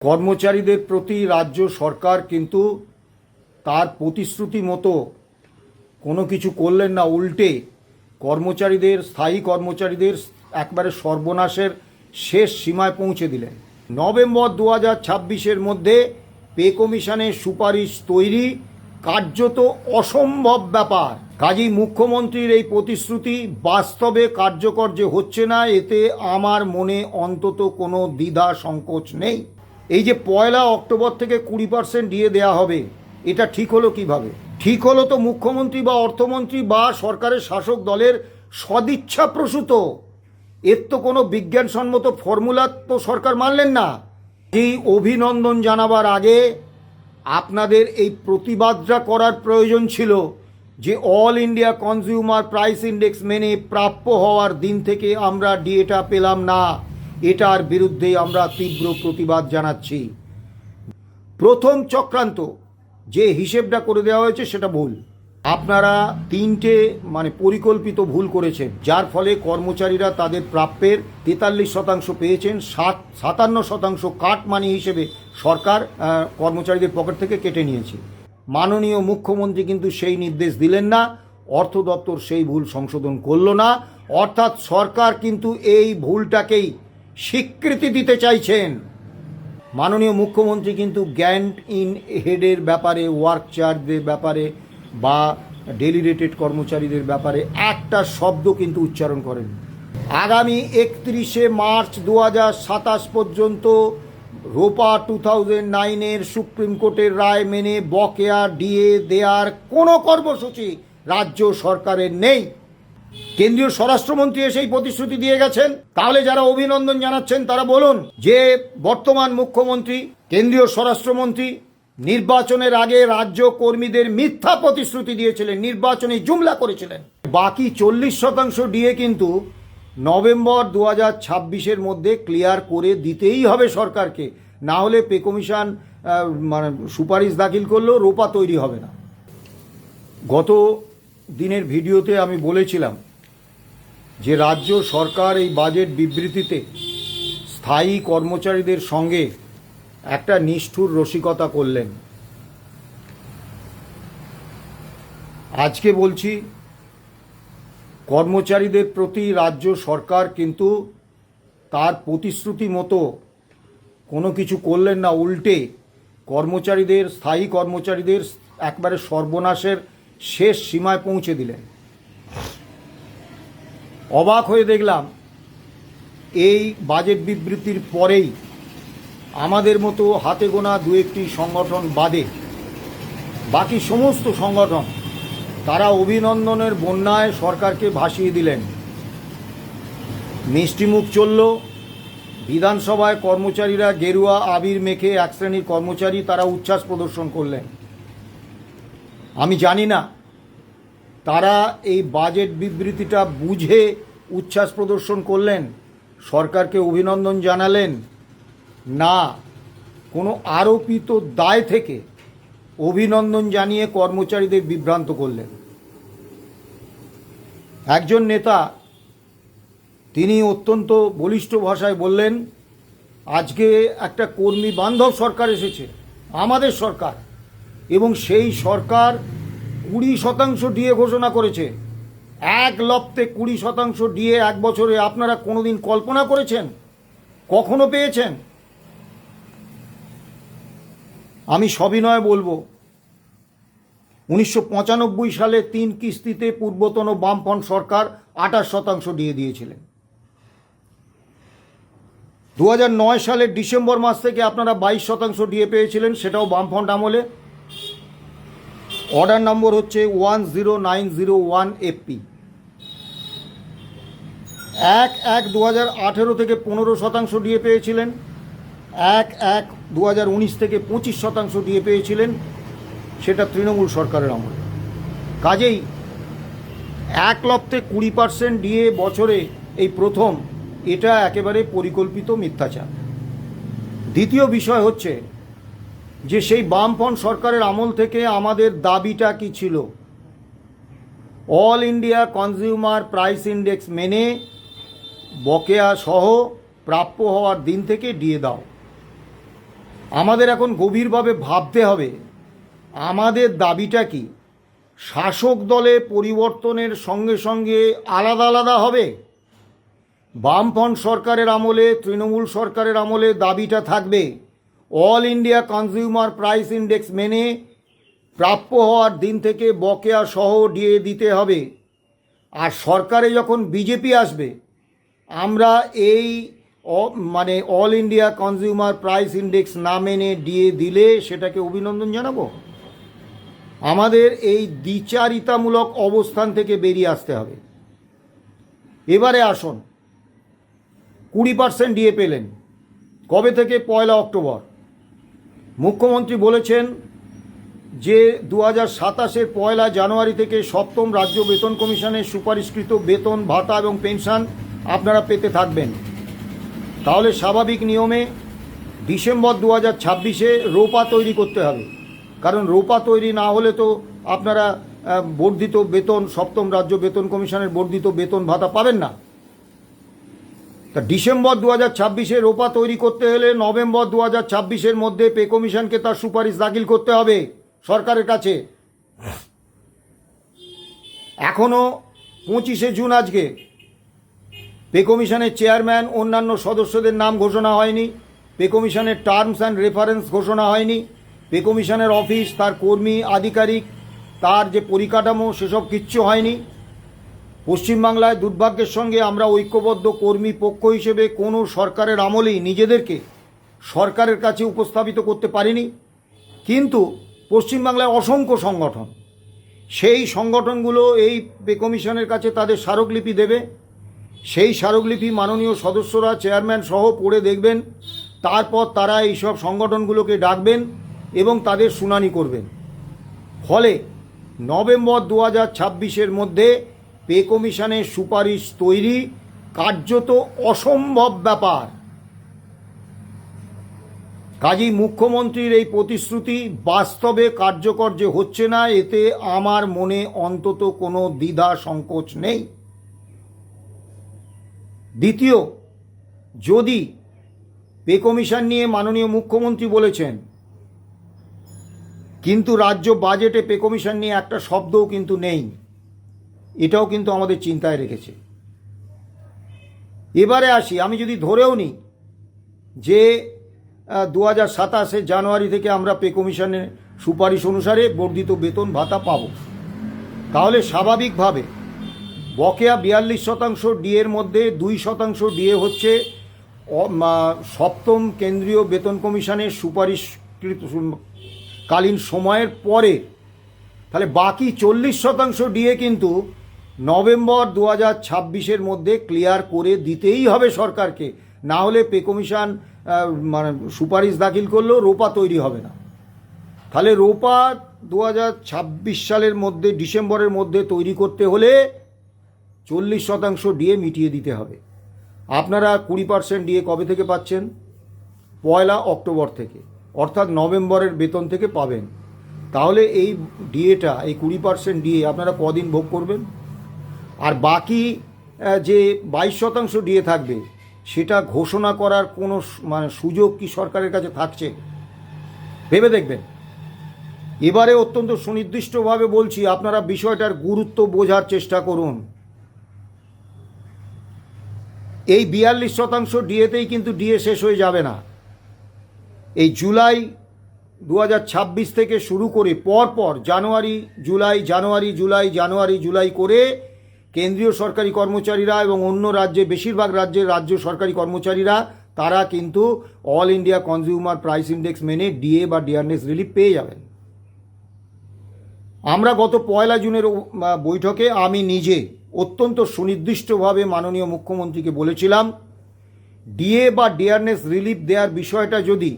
কর্মচারীদের প্রতি রাজ্য সরকার কিন্তু তার প্রতিশ্রুতি মতো কোনো কিছু করলেন না, উল্টে কর্মচারীদের, স্থায়ী কর্মচারীদের একবারে সর্বনাশের শেষ সীমায় পৌঁছে দিলেন। নভেম্বর 2026-এর মধ্যে পে কমিশনের সুপারিশ তৈরি কার্যত অসম্ভব ব্যাপার। কাজেই মুখ্যমন্ত্রীর এই প্রতিশ্রুতি বাস্তবে কার্যকর যে হচ্ছে না, এতে আমার মনে অন্তত কোনো দ্বিধা সংকোচ নেই। এই যে 1 অক্টোবর থেকে 20% ডিএ দেওয়া হবে, এটা ঠিক হলো কিভাবে? ঠিক হলো তো মুখ্যমন্ত্রী বা অর্থমন্ত্রী বা সরকারের শাসক দলের সদিচ্ছা প্রসূত। এর তো কোনো বিজ্ঞানসম্মত ফর্মুলা তো সরকার মানলেন না। এই অভিনন্দন জানাবার আগে আপনাদের এই প্রতিবাদটা করার প্রয়োজন ছিল যে all India consumer price index মেনে প্রাপ্য হওয়ার দিন থেকে আমরা ডিএটা পেলাম না, এটার বিরুদ্ধে আমরা তীব্র প্রতিবাদ জানাচ্ছি। প্রথম চক্রান্ত যে হিসেবটা করে দেওয়া হয়েছে সেটা ভুল। আপনারা 3টে পরিকল্পিত ভুল করেছেন, যার ফলে কর্মচারীরা তাদের প্রাপ্যের 43% পেয়েছেন। 57% কাট মানি হিসেবে সরকার কর্মচারীদের পকেট থেকে কেটে নিয়েছে। মাননীয় মুখ্যমন্ত্রী কিন্তু সেই নির্দেশ দিলেন না, অর্থ দপ্তর সেই ভুল সংশোধন করলো না। অর্থাৎ সরকার কিন্তু এই ভুলটাকেই স্বীকৃতি দিতে চাইছেন। মাননীয় মুখ্যমন্ত্রী কিন্তু গ্যান্ট ইন হেডের ব্যাপারে, ওয়ার্ক চার্জের ব্যাপারে বা ডেলি রেটেড কর্মচারীদের ব্যাপারে একটা শব্দ কিন্তু উচ্চারণ করেন। আগামী 31শে মার্চ 2027 পর্যন্ত রোপা 2009-এর সুপ্রিম কোর্টের রায় মেনে বকেয়া ডিএ দেওয়ার কোনো কর্মসূচি রাজ্য সরকারের নেই। কেন্দ্রীয় স্বরাষ্ট্রমন্ত্রী সেই প্রতিশ্রুতি দিয়ে গেছেন। তাহলে যারা অভিনন্দন জানাচ্ছেন তারা বলুন যে বর্তমান মুখ্যমন্ত্রী, কেন্দ্রীয় স্বরাষ্ট্রমন্ত্রী নির্বাচনের আগে রাজ্য কর্মীদের মিথ্যা প্রতিশ্রুতি দিয়েছিলেন, নির্বাচনে জুমলা করেছিলেন। বাকি 40% ডিএ কিন্তু নভেম্বর 2026-এর মধ্যে ক্লিয়ার করে দিতেই হবে সরকারকে, না হলে পে কমিশন সুপারিশ দাখিল করলেও রোপা তৈরি হবে না। গত দিনের ভিডিওতে আমি বলেছিলাম যে রাজ্য সরকার এই বাজেট বিবৃতিতে স্থায়ী কর্মচারীদের সঙ্গে একটা নিষ্ঠুর রসিকতা করলেন। আজকে বলছি, কর্মচারীদের প্রতি রাজ্য সরকার কিন্তু তার প্রতিশ্রুতি মতো কোনো কিছু করলেন না, উল্টে কর্মচারীদের, স্থায়ী কর্মচারীদের একবারে সর্বনাশের শেষ সীমায় পৌঁছে দিলেন। অবাক হয়ে দেখলাম এই বাজেট বিবৃতির পরেই আমাদের মতো হাতে গোনা 2-1টি সংগঠন বাদে বাকি সমস্ত সংগঠন তারা অভিনন্দনের বন্যায় সরকারকে ভাসিয়ে দিলেন। মিষ্টিমুখ চলল। বিধানসভায় কর্মচারীরা গেরুয়া আবির মেখে, এক শ্রেণীর কর্মচারী তারা উচ্ছ্বাস প্রদর্শন করলেন। আমি জানি না তারা এই বাজেট বিবৃতিটা বুঝে উচ্ছ্বাস প্রদর্শন করলেন, সরকারকে অভিনন্দন জানালেন, না কোনো আরোপিত দায় থেকে অভিনন্দন জানিয়ে কর্মচারীদের বিভ্রান্ত করলেন। একজন নেতা তিনি অত্যন্ত বলিষ্ঠ ভাষায় বললেন, আজকে একটা কর্মী বান্ধব সরকার এসেছে, আমাদের সরকার, এবং সেই সরকার 20% ডিএ ঘোষণা করেছে। 1 লপ্তে 20% ডিএ 1 বছরে আপনারা কোনোদিন কল্পনা করেছেন? কখনো পেয়েছেন? আমি সবিনয়ে বলবো, 1995 সালে 3 কিস্তিতে পূর্বতন বামফ্রন্ট সরকার 28% ডিএ দিয়েছিলেন। 2009 সালের ডিসেম্বর মাস থেকে আপনারা 22% ডিএ পেয়েছিলেন, সেটাও বামফ্রন্ট আমলে। অর্ডার নম্বর হচ্ছে 10901 এপি। 1/1/2018 থেকে 15% ডিএ পেয়েছিলেন। 1/1/2019 থেকে 25% ডিএ পেয়েছিলেন, সেটা তৃণমূল সরকারের আমলে। কাজেই 1 লপ্তে 20% ডিএ বছরে এই প্রথম, এটা একেবারে পরিকল্পিত মিথ্যাচার। দ্বিতীয় বিষয় হচ্ছে যে সেই বামফ্রন্ট সরকারের আমল থেকে আমাদের দাবিটা কি ছিল? All India consumer price index মেনে বকেয়া সহ প্রাপ্য হওয়ার দিন থেকে ডিএ দাও। আমাদের এখন গভীরভাবে ভাবতে হবে আমাদের দাবিটা কি। শাসক দলে পরিবর্তনের সঙ্গে সঙ্গে আলাদা আলাদা হবে? বামফ্রন্ট সরকারের আমলে, তৃণমূল সরকারের আমলে দাবিটা থাকবে all India consumer price index মেনে প্রাপ্য হওয়ার দিন থেকে বকেয়া সহ ডিএ দিতে হবে। আর সরকারে যখন বিজেপি আসবে, আমরা এই মানে all India consumer price index না মেনে ডিএ দিলে সেটাকে অভিনন্দন জানাবো? আমাদের এই দ্বিচারিতামূলক অবস্থান থেকে বেরিয়ে আসতে হবে। এবারে আসুন, 20% ডিএ পেলেন কবে থেকে? 1 অক্টোবর। মুখ্যমন্ত্রী বলেছেন যে 2027-এর 1 জানুয়ারি থেকে সপ্তম রাজ্য বেতন কমিশনের সুপারিশকৃত বেতন ভাতা এবং পেনশন আপনারা পেতে থাকবেন। তাহলে স্বাভাবিক নিয়মে ডিসেম্বর 2026-এ রোপা তৈরি করতে হবে, কারণ রোপা তৈরি না হলে তো আপনারা বর্ধিত বেতন, সপ্তম রাজ্য বেতন কমিশনের বর্ধিত বেতন ভাতা পাবেন না। তা ডিসেম্বর 2026-এ রোপা তৈরি করতে হলে নভেম্বর 2026-এর মধ্যে পে কমিশনকে তার সুপারিশ দাখিল করতে হবে সরকারের কাছে। এখনও 25শে জুন আজকে পে কমিশনের চেয়ারম্যান, অন্যান্য সদস্যদের নাম ঘোষণা হয়নি। পে কমিশনের টার্মস অ্যান্ড রেফারেন্স ঘোষণা হয়নি। পে কমিশনের অফিস, তার কর্মী, আধিকারিক, তার যে পরিকাঠামো, সেসব কিচ্ছু হয়নি। পশ্চিমবাংলায় দুর্ভাগ্যের সঙ্গে আমরা ঐক্যবদ্ধ কর্মী পক্ষ হিসেবে কোনো সরকারের আমলেই নিজেদেরকে সরকারের কাছে উপস্থাপিত করতে পারিনি। কিন্তু পশ্চিমবাংলায় অসংখ্য সংগঠন, সেই সংগঠনগুলো এই পে কমিশনের কাছে তাদের স্মারকলিপি দেবে। সেই স্মারকলিপি মাননীয় সদস্যরা, চেয়ারম্যান সহ পড়ে দেখবেন। তারপর তারা এইসব সংগঠনগুলোকে ডাকবেন এবং তাদের শুনানি করবেন। ফলে নভেম্বর 2026-এর মধ্যে পে কমিশনের সুপারিশ তৈরি কার্যত অসম্ভব ব্যাপার। কাজেই মুখ্যমন্ত্রীর এই প্রতিশ্রুতি বাস্তবে কার্যকর যে হচ্ছে না, এতে আমার মনে অন্তত কোনো দ্বিধা সংকোচ নেই। দ্বিতীয়, যদি পে কমিশন নিয়ে মাননীয় মুখ্যমন্ত্রী বলেছেন, কিন্তু রাজ্য বাজেটে পে কমিশন নিয়ে একটা শব্দও কিন্তু নেই, এটাও কিন্তু আমাদের চিন্তায় রেখেছে। এবারে আসি, আমি যদি ধরেও নিই যে 2027 জানুয়ারি থেকে আমরা পে কমিশনের সুপারিশ অনুসারে বর্ধিত বেতন ভাতা পাব, তাহলে স্বাভাবিকভাবে বকেয়া 42% ডিএর মধ্যে 2% ডিএ হচ্ছে সপ্তম কেন্দ্রীয় বেতন কমিশনের সুপারিশকালীন সময়ের পরে। তাহলে বাকি 40% ডিএ কিন্তু নভেম্বর 2026-এর মধ্যে ক্লিয়ার করে দিতেই হবে সরকারকে, না হলে পে কমিশন মানে সুপারিশ দাখিল করলেও রোপা তৈরি হবে না। তাহলে রোপা 2026 সালের মধ্যে, ডিসেম্বরের মধ্যে তৈরি করতে হলে 40% ডিএ মিটিয়ে দিতে হবে। আপনারা 20% ডিএ কবে থেকে পাচ্ছেন? 1 অক্টোবর থেকে, অর্থাৎ নভেম্বরের বেতন থেকে পাবেন। তাহলে এই ডিএটা, এই 20% ডিএ আপনারা কদিন ভোগ করবেন? আর বাকি যে 22% ডিএ থাকবে, সেটা ঘোষণা করার কোনো মানে সুযোগ কি সরকারের কাছে থাকছে? ভেবে দেখবেন। এবারে অত্যন্ত সুনির্দিষ্টভাবে বলছি, আপনারা বিষয়টার গুরুত্ব বোঝার চেষ্টা করুন। এই 42% ডিএতেই কিন্তু ডিএ শেষ হয়ে যাবে না। এই জুলাই 2026 থেকে শুরু করে পরপর জানুয়ারি জুলাই, জানুয়ারি জুলাই, জানুয়ারি জুলাই করে কেন্দ্রীয় সরকারি কর্মচারীরা এবং অন্য রাজ্যে, বেশিরভাগ রাজ্যের রাজ্য সরকারি কর্মচারীরা, তারা কিন্তু all India consumer price index মেনে ডিএ বা ডিয়ারনেস রিলিফ পেয়ে যাবেন। আমরা গত 1 জুনের বৈঠকে আমি নিজে অত্যন্ত সুনির্দিষ্টভাবে মাননীয় মুখ্যমন্ত্রীকে বলেছিলাম, ডিএ বা ডিয়ারনেস রিলিফ দেওয়ার বিষয়টা যদি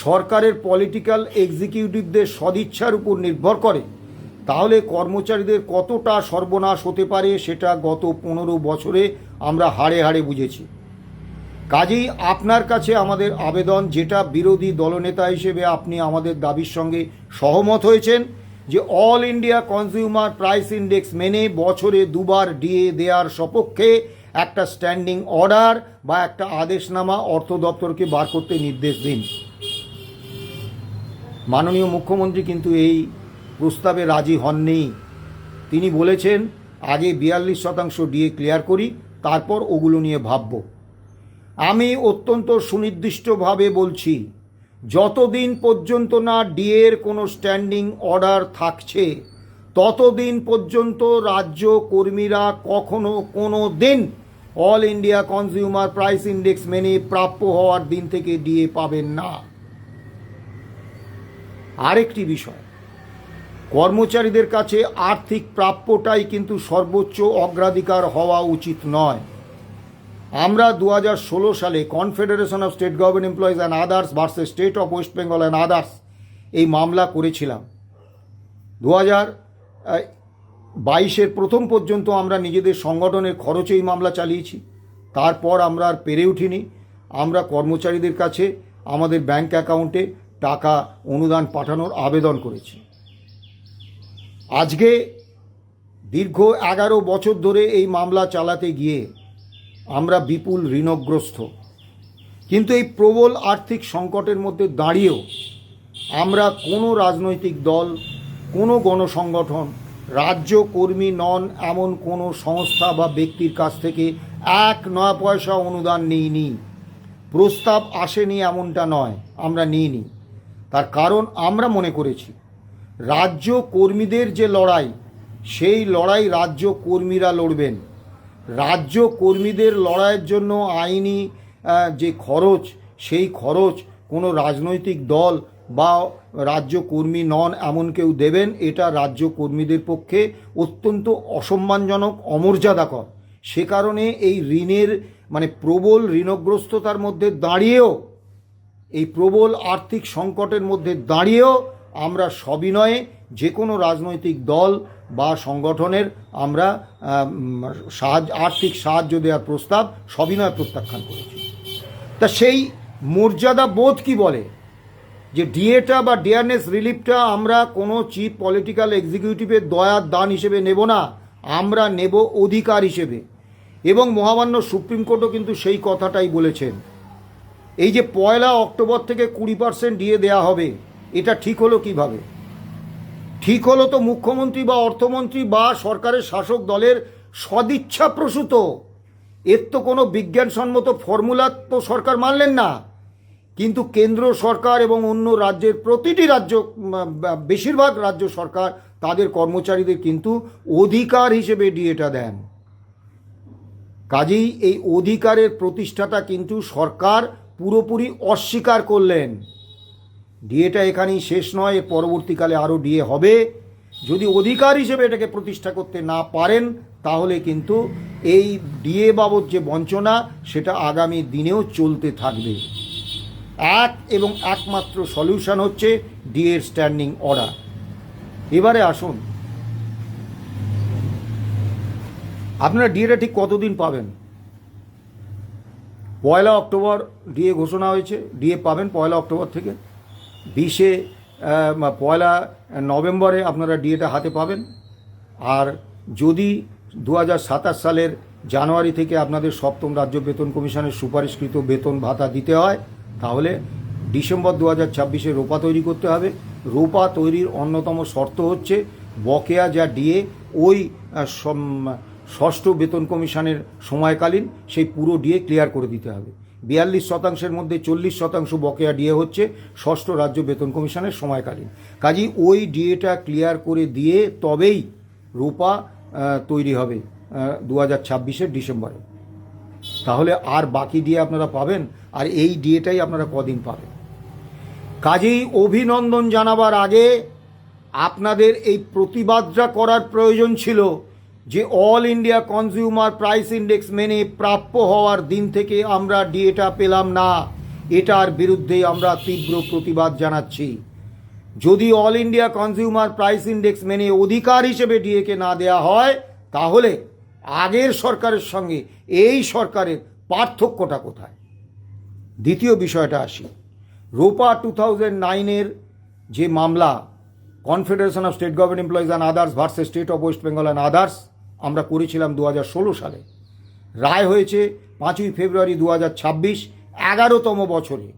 সরকারের পলিটিক্যাল এক্সিকিউটিভদের সদিচ্ছার উপর নির্ভর করে, তাহলে কর্মচারীদের কতটা সর্বনাশ হতে পারে সেটা গত 15 বছরে আমরা হাড়ে হাড়ে বুঝেছি। কাজেই আপনার কাছে আমাদের আবেদন, যেটা বিরোধী দলনেতা হিসেবে আপনি আমাদের দাবির সঙ্গে সহমত হয়েছেন, যে all India consumer price index মেনে বছরে 2 বার ডিএ দেওয়ার সপক্ষে একটা স্ট্যান্ডিং অর্ডার বা একটা আদেশনামা অর্থ দপ্তরকে বার করতে নির্দেশ দিন। মাননীয় মুখ্যমন্ত্রী কিন্তু এই প্রস্তাবে রাজি হননি। তিনি বলেছেন আগে 42% ডিএ ক্লিয়ার করি, তারপর ওগুলো নিয়ে ভাবব। আমি অত্যন্ত সুনির্দিষ্টভাবে বলছি, যতদিন পর্যন্ত না ডিএর কোনো স্ট্যান্ডিং অর্ডার থাকছে ততদিন পর্যন্ত রাজ্য কর্মীরা কখনো কোনো দিন all India consumer price index মেনে প্রাপ্য হওয়ার দিন থেকে ডিএ পাবেন না। আরেকটি বিষয়, কর্মচারীদের কাছে আর্থিক প্রাপ্যটাই কিন্তু সর্বোচ্চ অগ্রাধিকার হওয়া উচিত নয়। আমরা 2016 সালে confederation of state government employees and others versus state of West Bengal and others এই মামলা করেছিলাম। 2022-এর প্রথম পর্যন্ত আমরা নিজেদের সংগঠনের খরচে এই মামলা চালিয়েছি। তারপর আমরা আর পেরে উঠিনি। আমরা কর্মচারীদের কাছে আমাদের ব্যাংক অ্যাকাউন্টে টাকা অনুদান পাঠানোর আবেদন করেছি। আজকে দীর্ঘ 11 বছর ধরে এই মামলা চালাতে গিয়ে আমরা বিপুল ঋণগ্রস্ত। কিন্তু এই প্রবল আর্থিক সংকটের মধ্যে দাঁড়িয়েও আমরা কোনো রাজনৈতিক দল, কোনো গণসংগঠন, রাজ্য কর্মী নন এমন কোনো সংস্থা বা ব্যক্তির কাছ থেকে 1 নয়া পয়সা অনুদান নিইনি। প্রস্তাব আসেনি এমনটা নয়, আমরা নিইনি। তার কারণ আমরা মনে করেছি রাজ্য কর্মীদের যে লড়াই, সেই লড়াই রাজ্য কর্মীরা লড়বেন। রাজ্য কর্মীদের লড়াইয়ের জন্য আইনি যে খরচ, সেই খরচ কোনো রাজনৈতিক দল বা রাজ্য কর্মী নন এমন কেউ দেবেন, এটা রাজ্য কর্মীদের পক্ষে অত্যন্ত অসম্মানজনক, অমর্যাদাকর। সে কারণে এই ঋণের প্রবল ঋণগ্রস্ততার মধ্যে দাঁড়িয়েও, এই প্রবল আর্থিক সংকটের মধ্যে দাঁড়িয়েও আমরা সবিনয়ে যে কোনো রাজনৈতিক দল বা সংগঠনের আমরা আর্থিক সাহায্য দেওয়ার প্রস্তাব সবিনয়ে প্রত্যাখ্যান করেছি। তা সেই মর্যাদা বোধ কি বলে যে ডিএটা বা ডিয়ারনেস রিলিফটা আমরা কোনো চিফ পলিটিক্যাল এক্সিকিউটিভের দয়ার দান হিসেবে নেব না, আমরা নেব অধিকার হিসেবে। এবং মহামান্য সুপ্রিম কোর্টও কিন্তু সেই কথাটাই বলেছেন। এই যে 1 অক্টোবর থেকে 20% ডিএ দেওয়া হবে, এটা ঠিক হলো কিভাবে? ঠিক হলো তো মুখ্যমন্ত্রী বা অর্থমন্ত্রী বা সরকারের শাসক দলের সদিচ্ছা প্রসূত। এর তো কোনো বিজ্ঞানসম্মত ফর্মুলা তো সরকার মানলেন না। কিন্তু কেন্দ্র সরকার এবং অন্য রাজ্যের প্রতিটি রাজ্য, বেশিরভাগ রাজ্য সরকার তাদের কর্মচারীদের কিন্তু অধিকার হিসেবে ডিএটা দেন। কাজেই এই অধিকারের প্রতিষ্ঠাটা কিন্তু সরকার পুরোপুরি অস্বীকার করলেন। ডিএটা এখানেই শেষ নয়, এর পরবর্তীকালে আরও ডিএ হবে। যদি অধিকার হিসেবে এটাকে প্রতিষ্ঠা করতে না পারেন, তাহলে কিন্তু এই ডিএ বাবদ যে বঞ্চনা, সেটা আগামী দিনেও চলতে থাকবে। এক এবং একমাত্র সলিউশন হচ্ছে ডিএর স্ট্যান্ডিং অর্ডার। এবারে আসুন, আপনারা ডিএটা ঠিক কতদিন পাবেন? 1 অক্টোবর ডিএ ঘোষণা হয়েছে, ডিএ পাবেন 1 অক্টোবর থেকে। 1 নভেম্বরে আপনারা ডিএটা হাতে পাবেন। আর যদি 2027 সালের জানুয়ারি থেকে আপনাদের 7ম রাজ্য বেতন কমিশনের সুপারিশকৃত বেতন ভাতা দিতে হয়, তাহলে ডিসেম্বর 2026-এ রোপা তৈরি করতে হবে। রোপা তৈরির অন্যতম শর্ত হচ্ছে বকেয়া যা ডিএ ওই 6ষ্ঠ বেতন কমিশনের সময়কালীন সেই পুরো ডিএ ক্লিয়ার করে দিতে হবে। 42%-এর মধ্যে 40% বকেয়া ডিএ হচ্ছে 6ষ্ঠ রাজ্য বেতন কমিশনের সময়কালীন। কাজেই ওই ডিএটা ক্লিয়ার করে দিয়ে তবেই রোপা তৈরি হবে 2026-এর ডিসেম্বরে। তাহলে আর বাকি ডিএ আপনারা পাবেন, আর এই ডিএটাই আপনারা কদিন পাবেন। কাজেই অভিনন্দন জানাবার আগে আপনাদের এই প্রতিবাদটা করার প্রয়োজন ছিল যে all India consumer price index মেনে প্রাপ্য হওয়ার দিন থেকে আমরা ডিএটা পেলাম না। এটার বিরুদ্ধে আমরা তীব্র প্রতিবাদ জানাচ্ছি। যদি all India consumer price index মেনে অধিকার হিসেবে ডিএকে না দেয়া হয়, তাহলে আগের সরকারের সঙ্গে এই সরকারের পার্থক্যটা কোথায়? দ্বিতীয় বিষয়টা আসি, রোপা 2009-এর যে মামলা, confederation of state government employees and others versus state of West Bengal and others, আমরা করেছিলাম 2016 সালে। রায় হয়েছে 5ই ফেব্রুয়ারি 2026, 11তম বছরে।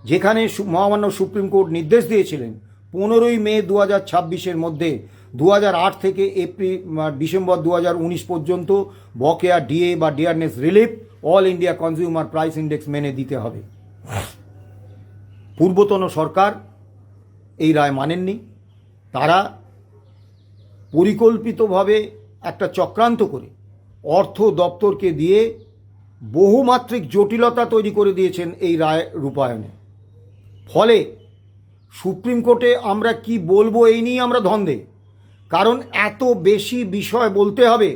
যেখানে মহামান্য সুপ্রিম কোর্ট নির্দেশ দিয়েছিলেন 15ই মে 2026-এর মধ্যে 2008 থেকে ডিসেম্বর 2019 পর্যন্ত বকেয়া ডিএ বা dearness relief all India consumer price index মেনে দিতে হবে। পূর্বতন সরকার এই রায় মানেননি। তারা পরিকল্পিতভাবে একটা চক্রান্ত করে অর্থ দপ্তরকে দিয়ে বহুমাত্রিক জটিলতা তৈরি করে দিয়েছেন এই রায় রূপায়ণে। ফলে সুপ্রিম কোর্টে আমরা কি বলবো এই নিয়ে আমরা ধন্দে, কারণ এত বেশি বিষয় বলতে হবে,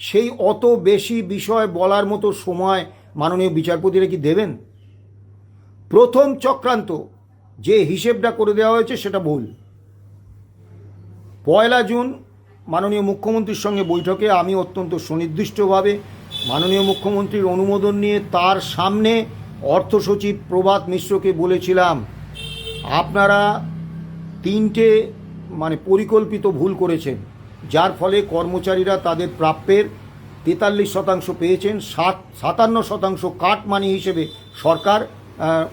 সেই অত বেশি বিষয় বলার মতো সময় মাননীয় বিচারপতিরা কি দেবেন? প্রথম চক্রান্ত যে হিসেবটা করে দেওয়া হয়েছে সেটা ভুল। 1 জুন মাননীয় মুখ্যমন্ত্রীর সঙ্গে বৈঠকে আমি অত্যন্ত সুনির্দিষ্টভাবে মাননীয় মুখ্যমন্ত্রীর অনুমোদন নিয়ে তার সামনে অর্থ সচিব প্রভাত মিশ্রকে বলেছিলাম, আপনারা 3টে পরিকল্পিত ভুল করেছেন, যার ফলে কর্মচারীরা তাদের প্রাপ্যের 43% পেয়েছেন, 57% কাট মানি হিসেবে সরকার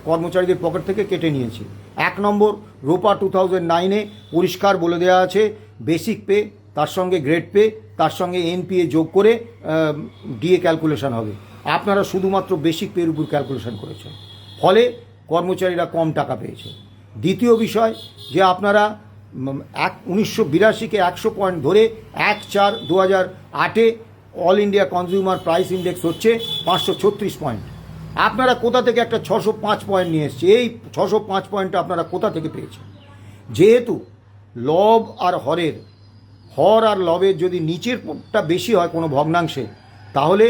কর্মচারীদের পকেট থেকে কেটে নিয়েছে। 1 নম্বর, রোপা 2009-এ পরিষ্কার বলে দেওয়া আছে বেসিক পে তার সঙ্গে গ্রেড পে তার সঙ্গে এনপিএ যোগ করে ডিএ ক্যালকুলেশন হবে। আপনারা শুধুমাত্র বেসিক পের উপর ক্যালকুলেশন করেছেন, ফলে কর্মচারীরা কম টাকা পেয়েছে। দ্বিতীয় বিষয় যে আপনারা 1982-কে 100 পয়েন্ট ধরে 1/4/2008-এ all India consumer price index হচ্ছে 536 পয়েন্ট। আপনারা কোথা থেকে একটা 605 পয়েন্ট নিয়ে এসছে? এই 605 পয়েন্টটা আপনারা কোথা থেকে পেয়েছেন? যেহেতু লব আর হরের হর আর লবের যদি নিচেরটা বেশি হয় কোনো ভগ্নাংশে, তাহলে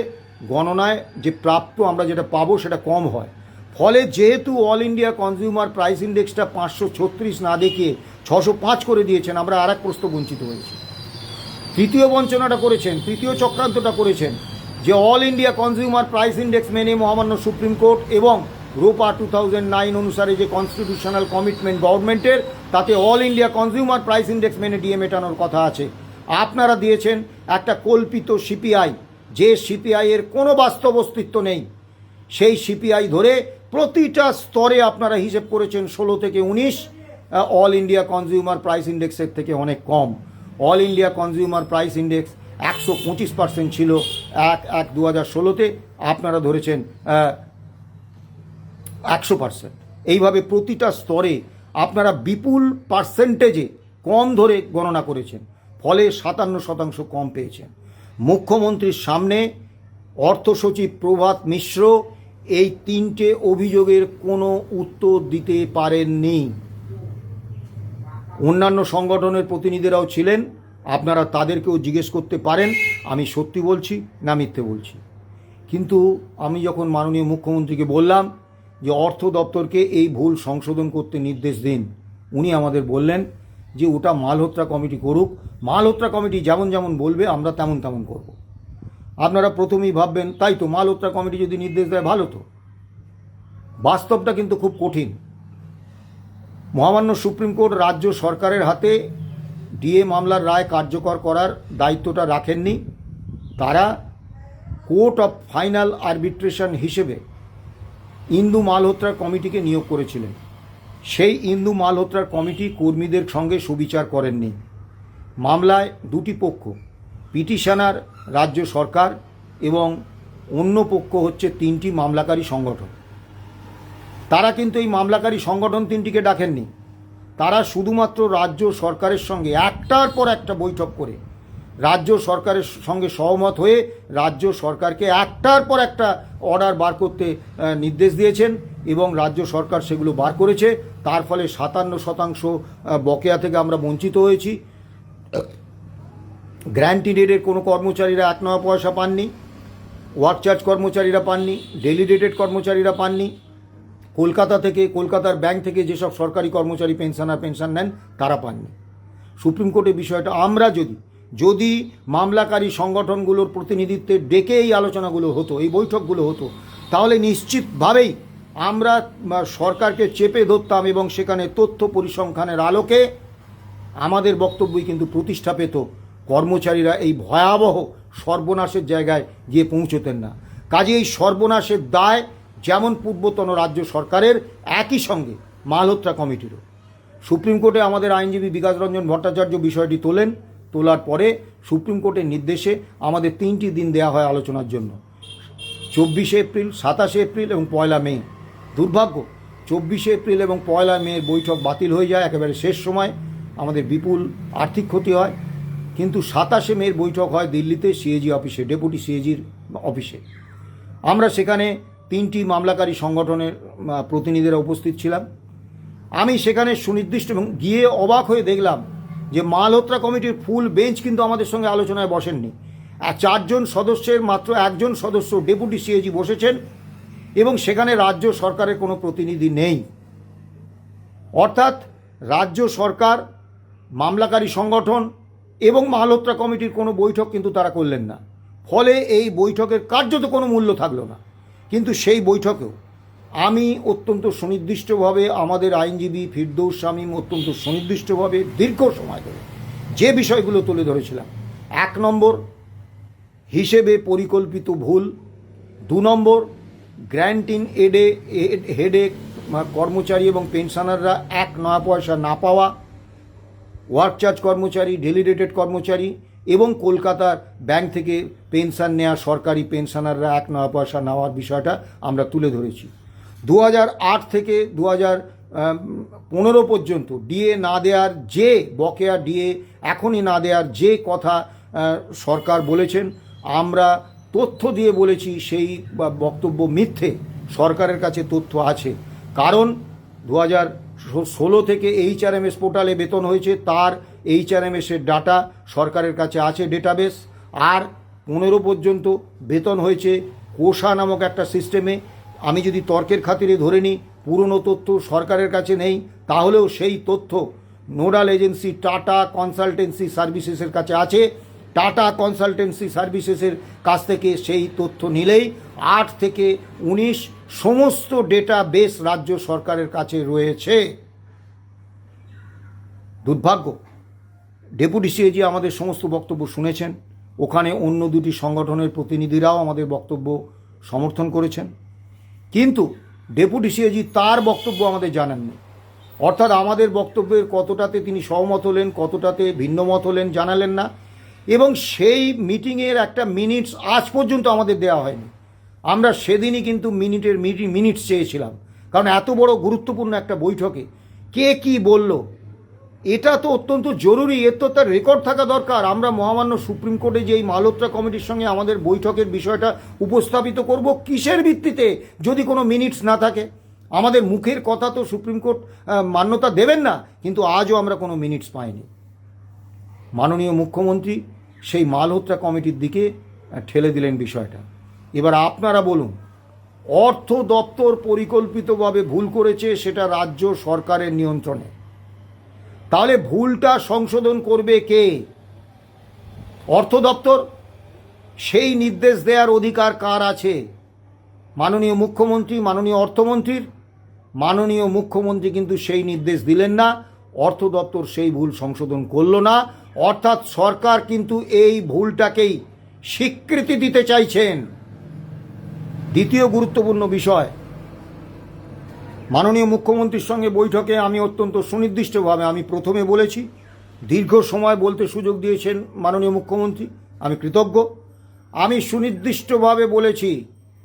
গণনায় যে প্রাপ্য আমরা যেটা পাবো সেটা কম হয়। ফলে যেহেতু অল ইন্ডিয়া কনজিউমার প্রাইস ইন্ডেক্সটা 536 না দেখিয়ে 605 করে দিয়েছেন, আমরা আর এক প্রস্ত বঞ্চিত হয়েছি। তৃতীয় বঞ্চনাটা করেছেন, তৃতীয় চক্রান্তটা করেছেন যে all India consumer price index মেনে মহামান্য সুপ্রিম কোর্ট এবং রোপা 2009 অনুসারে যে কনস্টিটিউশনাল কমিটমেন্ট গভর্নমেন্টের, তাতে all India consumer price index মেনে ডিএ মেটানোর কথা আছে। আপনারা দিয়েছেন একটা কল্পিত সিপিআই, যে সিপিআইয়ের কোনো বাস্তব অস্তিত্ব নেই। সেই সিপিআই ধরে প্রতিটা স্তরে আপনারা হিসেব করেছেন 16 থেকে 19 অল ইন্ডিয়া কনজিউমার প্রাইস ইন্ডেক্সের থেকে অনেক কম। All India consumer price index 125% ছিল 1/1/2016-তে, আপনারা ধরেছেন 100%। এইভাবে প্রতিটা স্তরে আপনারা বিপুল পার্সেন্টেজে কম ধরে গণনা করেছেন, ফলে 57% কম পেয়েছেন। মুখ্যমন্ত্রীর সামনে অর্থ সচিব প্রভাত মিশ্র এই 3টে অভিযোগের কোনো উত্তর দিতে পারেননি। অন্যান্য সংগঠনের প্রতিনিধিরাও ছিলেন, আপনারা তাদেরকেও জিজ্ঞেস করতে পারেন আমি সত্যি বলছি না মিথ্যে বলছি। কিন্তু আমি যখন মাননীয় মুখ্যমন্ত্রীকে বললাম যে অর্থ দপ্তরকে এই ভুল সংশোধন করতে নির্দেশ দিন, উনি আমাদের বললেন যে ওটা মালহোত্রা কমিটি করুক, মালহোত্রা কমিটি যেমন যেমন বলবে আমরা তেমন তেমন করব। আপনারা প্রথমেই ভাববেন তাই তো, মালহোত্রা কমিটি যদি নির্দেশ দেয় ভালো তো। বাস্তবটা কিন্তু খুব কঠিন। মহামান্য সুপ্রিম কোর্ট রাজ্য সরকারের হাতে ডিএ মামলার রায় কার্যকর করার দায়িত্বটা রাখেননি। তারা কোর্ট অফ ফাইনাল আরবিট্রেশন হিসেবে ইন্দু মালহোত্রার কমিটিকে নিয়োগ করেছিলেন। সেই ইন্দু মালহোত্রার কমিটি কর্মীদের সঙ্গে সুবিচার করেননি। মামলায় 2টি পক্ষ, পিটিশনার রাজ্য সরকার এবং অন্য পক্ষ হচ্ছে 3টি মামলাকারী সংগঠন। তারা কিন্তু এই মামলাকারী সংগঠন 3টিকে ডাকেননি। তারা শুধুমাত্র রাজ্য সরকারের সঙ্গে একটার পর একটা বৈঠক করে রাজ্য সরকারের সঙ্গে সহমত হয়ে রাজ্য সরকারকে একটার পর একটা অর্ডার বার করতে নির্দেশ দিয়েছেন এবং রাজ্য সরকার সেগুলো বার করেছে। তার ফলে 57% বকেয়া থেকে আমরা বঞ্চিত হয়েছি। গ্র্যান্টি ডেটের কোনো কর্মচারীরা 1 নয়া পয়সা পাননি, ওয়ার্ক চার্জ কর্মচারীরা পাননি, ডেলি ডেটেড কর্মচারীরা পাননি। কলকাতা থেকে, কলকাতার ব্যাংক থেকে যেসব সরকারি কর্মচারী পেনশন নেন তারা পাননি। সুপ্রিম কোর্টে বিষয়টা আমরা যদি মামলাকারী সংগঠনগুলোর প্রতিনিধিত্বে ডেকে এই আলোচনাগুলো হতো, এই বৈঠকগুলো হতো, তাহলে নিশ্চিতভাবেই আমরা সরকারকে চেপে ধরতাম এবং সেখানে তথ্য পরিসংখ্যানের আলোকে আমাদের বক্তব্যই কিন্তু প্রতিষ্ঠা পেত। কর্মচারীরা এই ভয়াবহ সর্বনাশের জায়গায় গিয়ে পৌঁছতেন না। কাজে এই সর্বনাশের দায় যেমন পূর্বতন রাজ্য সরকারের, একই সঙ্গে মালহোত্রা কমিটিরও। সুপ্রিম কোর্টে আমাদের আইনজীবী বিকাশ রঞ্জন ভট্টাচার্য বিষয়টি তোলার পরে সুপ্রিম কোর্টের নির্দেশে আমাদের 3টি দিন দেওয়া হয় আলোচনার জন্য, 24শে এপ্রিল, 27শে এপ্রিল এবং 1 মে। দুর্ভাগ্য, 24শে এপ্রিল এবং 1 মের বৈঠক বাতিল হয়ে যায় একেবারে শেষ সময়, আমাদের বিপুল আর্থিক ক্ষতি হয়। কিন্তু 27শে মের বৈঠক হয় দিল্লিতে সিএজি অফিসে, ডেপুটি সিএজির অফিসে। আমরা সেখানে 3টি মামলাকারী সংগঠনের প্রতিনিধিরা উপস্থিত ছিলাম। আমি সেখানে সুনির্দিষ্ট এবং গিয়ে অবাক হয়ে দেখলাম যে মালহোত্রা কমিটির ফুল বেঞ্চ কিন্তু আমাদের সঙ্গে আলোচনায় বসেননি। 4 জন সদস্যের মাত্র 1 জন সদস্য ডেপুটি সিএজি বসেছেন এবং সেখানে রাজ্য সরকারের কোনো প্রতিনিধি নেই। অর্থাৎ রাজ্য সরকার, মামলাকারী সংগঠন এবং মালহোত্রা কমিটির কোনো বৈঠক কিন্তু তারা করলেন না। ফলে এই বৈঠকের কার্যত কোনো মূল্য থাকলো না। কিন্তু সেই বৈঠকেও আমি অত্যন্ত সুনির্দিষ্টভাবে, আমাদের আইনজীবী ফিরদৌস শামীম অত্যন্ত সুনির্দিষ্টভাবে দীর্ঘ সময় ধরে যে বিষয়গুলো তুলে ধরেছিলাম, 1 নম্বর হিসেবে পরিকল্পিত ভুল, 2 নম্বর গ্র্যান্টিং হেডে কর্মচারী এবং পেনশনাররা 1 নয়া পয়সা না পাওয়া, ওয়ার্ক চার্জ কর্মচারী, ডেলি রেটেড কর্মচারী এবং কলকাতার ব্যাংক থেকে পেনশন নেওয়া সরকারি পেনশনাররা 1 নয়া পয়সা নেওয়ার বিষয়টা আমরা তুলে ধরেছি। 2008 থেকে 2015 পর্যন্ত ডিএ না দেওয়ার যে বকেয়া ডিএ এখনই না দেওয়ার যে কথা সরকার বলেছেন, আমরা তথ্য দিয়ে বলেছি সেই বক্তব্য মিথ্যে। সরকারের কাছে তথ্য আছে, কারণ 2016 থেকে HRMS পোর্টালে বেতন হয়েছে, তার HRMS-এর ডাটা সরকারের কাছে আছে ডেটাবেস। আর 15 পর্যন্ত বেতন হয়েছে কোষা নামক একটা সিস্টেমে। আমি যদি তর্কের খাতিরে ধরে নিই পুরনো তথ্য সরকারের কাছে নেই, তাহলেও সেই তথ্য নোডাল এজেন্সি টাটা কনসালটেন্সি সার্ভিসেসের কাছে আছে। টাটা কনসালটেন্সি সার্ভিসেসের কাছ থেকে সেই তথ্য নিলেই 8 থেকে 19 সমস্ত ডেটা বেস রাজ্য সরকারের কাছে রয়েছে। দুর্ভাগ্য, ডেপুটি সিএজি আমাদের সমস্ত বক্তব্য শুনেছেন, ওখানে অন্য 2টি সংগঠনের প্রতিনিধিরাও আমাদের বক্তব্য সমর্থন করেছেন, কিন্তু ডেপুটি সিএজি তার বক্তব্য আমাদের জানাননি। অর্থাৎ আমাদের বক্তব্যের কতটাতে তিনি সহমত হলেন, কতটাতে ভিন্নমত হলেন জানালেন না। এবং সেই মিটিংয়ের একটা মিনিটস আজ পর্যন্ত আমাদের দেওয়া হয়নি। আমরা সেদিনই কিন্তু মিনিটস চেয়েছিলাম, কারণ এত বড় গুরুত্বপূর্ণ একটা বৈঠকে কে কি বলল এটা তো অত্যন্ত জরুরি, এর তো তার রেকর্ড থাকা দরকার। আমরা মহামান্য সুপ্রিম কোর্টে যে এই মালহোত্রা কমিটির সঙ্গে আমাদের বৈঠকের বিষয়টা উপস্থাপিত করব, কিসের ভিত্তিতে যদি কোনো মিনিটস না থাকে? আমাদের মুখের কথা তো সুপ্রিম কোর্ট মান্যতা দেবেন না, কিন্তু আজও আমরা কোনো মিনিটস পাইনি। মাননীয় মুখ্যমন্ত্রী সেই মালহোত্রা কমিটির দিকে ঠেলে দিলেন বিষয়টা। এবার আপনারা বলুন, অর্থ দপ্তর পরিকল্পিতভাবে ভুল করেছে, সেটা রাজ্য সরকারের নিয়ন্ত্রণে। তাহলে ভুলটা সংশোধন করবে কে? অর্থ দপ্তর। সেই নির্দেশ দেওয়ার অধিকার কার আছে? মাননীয় মুখ্যমন্ত্রী, মাননীয় অর্থমন্ত্রীর। মাননীয় মুখ্যমন্ত্রী কিন্তু সেই নির্দেশ দিলেন না, অর্থ দপ্তর সেই ভুল সংশোধন করল না। অর্থাৎ সরকার কিন্তু এই ভুলটাকেই স্বীকৃতি দিতে চাইছেন। দ্বিতীয় গুরুত্বপূর্ণ বিষয়, মাননীয় মুখ্যমন্ত্রীর সঙ্গে বৈঠকে আমি অত্যন্ত সুনির্দিষ্টভাবে, আমি প্রথমে বলেছি, দীর্ঘ সময় বলতে সুযোগ দিয়েছেন মাননীয় মুখ্যমন্ত্রী, আমি কৃতজ্ঞ। আমি সুনির্দিষ্টভাবে বলেছি,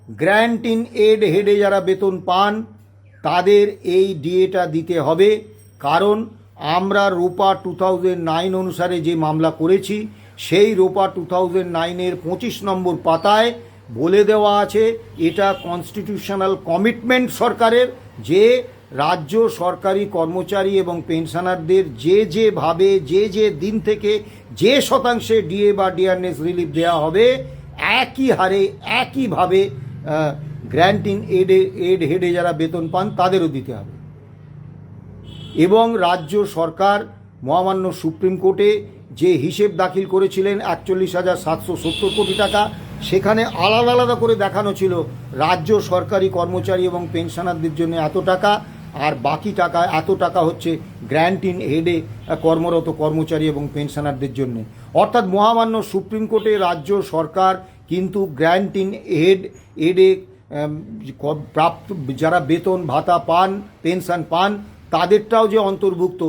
গ্র্যান্টিং এড হেডে যারা বেতন পান তাদের এই ডিএটা দিতে হবে, কারণ আমরা রোপা 2009 অনুসারে যে মামলা করেছি, সেই রোপা 2009-এর 25 নম্বর পাতায় বলে দেওয়া আছে, এটা কনস্টিটিউশনাল কমিটমেন্ট সরকারের, যে রাজ্য সরকারি কর্মচারী এবং পেনশনারদের যেভাবে যে দিন থেকে যে শতাংশে ডিএ বা ডিআরএস রিলিফ দেওয়া হবে, একই হারে একইভাবে গ্র্যান্টিং এড হেডে যারা বেতন পান তাদেরও দিতে হবে। এবং রাজ্য সরকার মহামান্য সুপ্রিম কোর্টে যে হিসেব দাখিল করেছিলেন 41,770 কোটি টাকা, সেখানে আলাদা আলাদা করে দেখানো ছিল রাজ্য সরকারি কর্মচারী এবং পেনশনারদের জন্য এত টাকা, আর বাকি টাকা এত টাকা হচ্ছে গ্র্যান্টিং হেডে কর্মরত কর্মচারী এবং পেনশনারদের জন্য। অর্থাৎ মহামান্য সুপ্রিম কোর্টে রাজ্য সরকার কিন্তু গ্র্যান্টিং হেডে প্রাপ্ত যারা বেতন ভাতা পান, পেনশন পান, তাদেরটাও যে অন্তর্ভুক্ত,